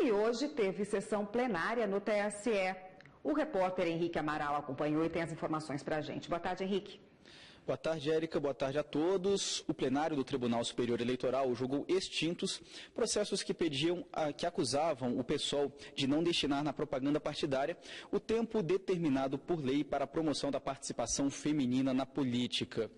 E hoje teve sessão plenária no TSE. O repórter Henrique Amaral acompanhou e tem as informações para a gente. Boa tarde, Henrique. Boa tarde, Érica. Boa tarde a todos. O plenário do Tribunal Superior Eleitoral julgou extintos processos que acusavam o PSOL de não destinar na propaganda partidária o tempo determinado por lei para a promoção da participação feminina na política.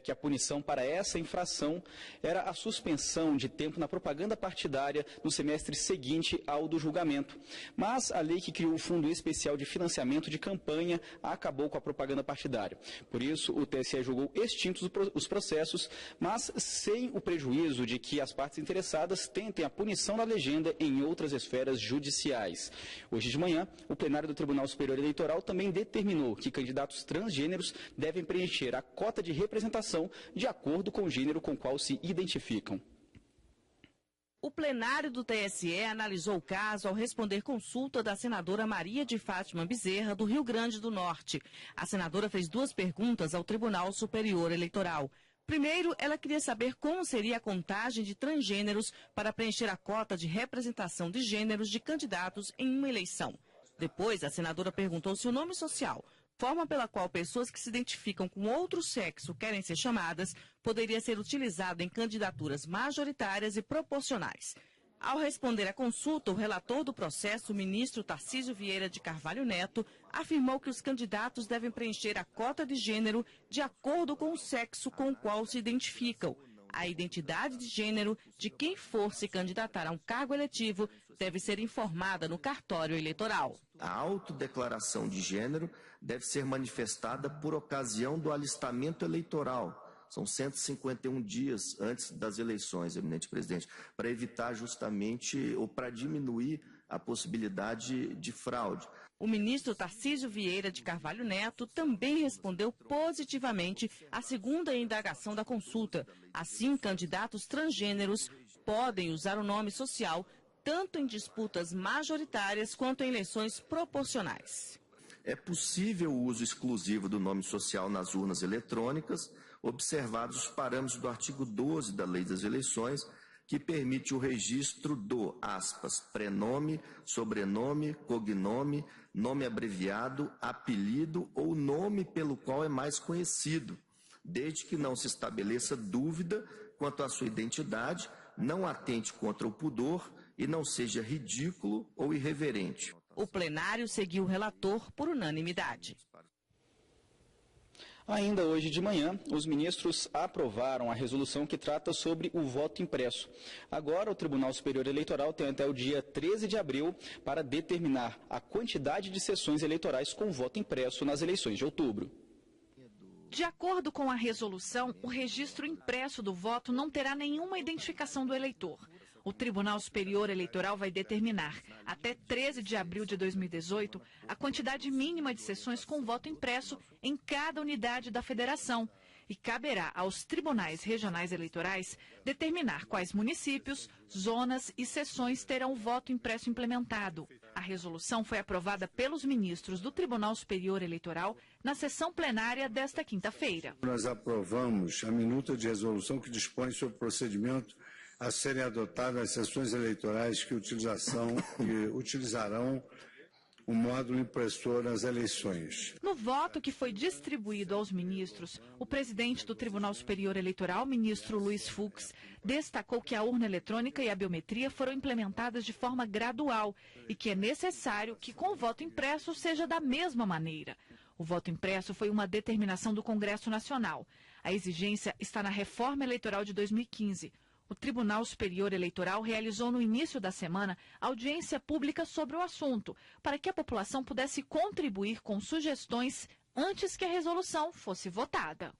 Que a punição para essa infração era a suspensão de tempo na propaganda partidária no semestre seguinte ao do julgamento. Mas a lei que criou o Fundo Especial de Financiamento de Campanha acabou com a propaganda partidária. Por isso, o TSE julgou extintos os processos, mas sem o prejuízo de que as partes interessadas tentem a punição da legenda em outras esferas judiciais. Hoje de manhã, o plenário do Tribunal Superior Eleitoral também determinou que candidatos transgêneros devem preencher a cota de representação de acordo com o gênero com o qual se identificam. O plenário do TSE analisou o caso ao responder consulta da senadora Maria de Fátima Bezerra, do Rio Grande do Norte. A senadora fez 2 perguntas ao Tribunal Superior Eleitoral. Primeiro, ela queria saber como seria a contagem de transgêneros para preencher a cota de representação de gêneros de candidatos em uma eleição. Depois, a senadora perguntou se o nome social, forma pela qual pessoas que se identificam com outro sexo querem ser chamadas, poderia ser utilizado em candidaturas majoritárias e proporcionais. Ao responder à consulta, o relator do processo, o ministro Tarcísio Vieira de Carvalho Neto, afirmou que os candidatos devem preencher a cota de gênero de acordo com o sexo com o qual se identificam. A identidade de gênero de quem for se candidatar a um cargo eletivo deve ser informada no cartório eleitoral. A autodeclaração de gênero deve ser manifestada por ocasião do alistamento eleitoral. São 151 dias antes das eleições, eminente presidente, para evitar justamente ou para diminuir a possibilidade de fraude. O ministro Tarcísio Vieira de Carvalho Neto também respondeu positivamente à segunda indagação da consulta. Assim, candidatos transgêneros podem usar o nome social tanto em disputas majoritárias quanto em eleições proporcionais. É possível o uso exclusivo do nome social nas urnas eletrônicas, observados os parâmetros do artigo 12 da Lei das Eleições, que permite o registro do, aspas, prenome, sobrenome, cognome, nome abreviado, apelido ou nome pelo qual é mais conhecido, desde que não se estabeleça dúvida quanto à sua identidade, não atente contra o pudor e não seja ridículo ou irreverente. O plenário seguiu o relator por unanimidade. Ainda hoje de manhã, os ministros aprovaram a resolução que trata sobre o voto impresso. Agora, o Tribunal Superior Eleitoral tem até o dia 13 de abril para determinar a quantidade de sessões eleitorais com voto impresso nas eleições de outubro. De acordo com a resolução, o registro impresso do voto não terá nenhuma identificação do eleitor. O Tribunal Superior Eleitoral vai determinar, até 13 de abril de 2018, a quantidade mínima de sessões com voto impresso em cada unidade da federação. E caberá aos tribunais regionais eleitorais determinar quais municípios, zonas e seções terão o voto impresso implementado. A resolução foi aprovada pelos ministros do Tribunal Superior Eleitoral na sessão plenária desta quinta-feira. Nós aprovamos a minuta de resolução que dispõe sobre o procedimento a serem adotadas as sessões eleitorais que utilizarão o módulo impressor nas eleições. No voto que foi distribuído aos ministros, o presidente do Tribunal Superior Eleitoral, ministro Luiz Fux, destacou que a urna eletrônica e a biometria foram implementadas de forma gradual e que é necessário que com o voto impresso seja da mesma maneira. O voto impresso foi uma determinação do Congresso Nacional. A exigência está na reforma eleitoral de 2015. O Tribunal Superior Eleitoral realizou no início da semana audiência pública sobre o assunto, para que a população pudesse contribuir com sugestões antes que a resolução fosse votada.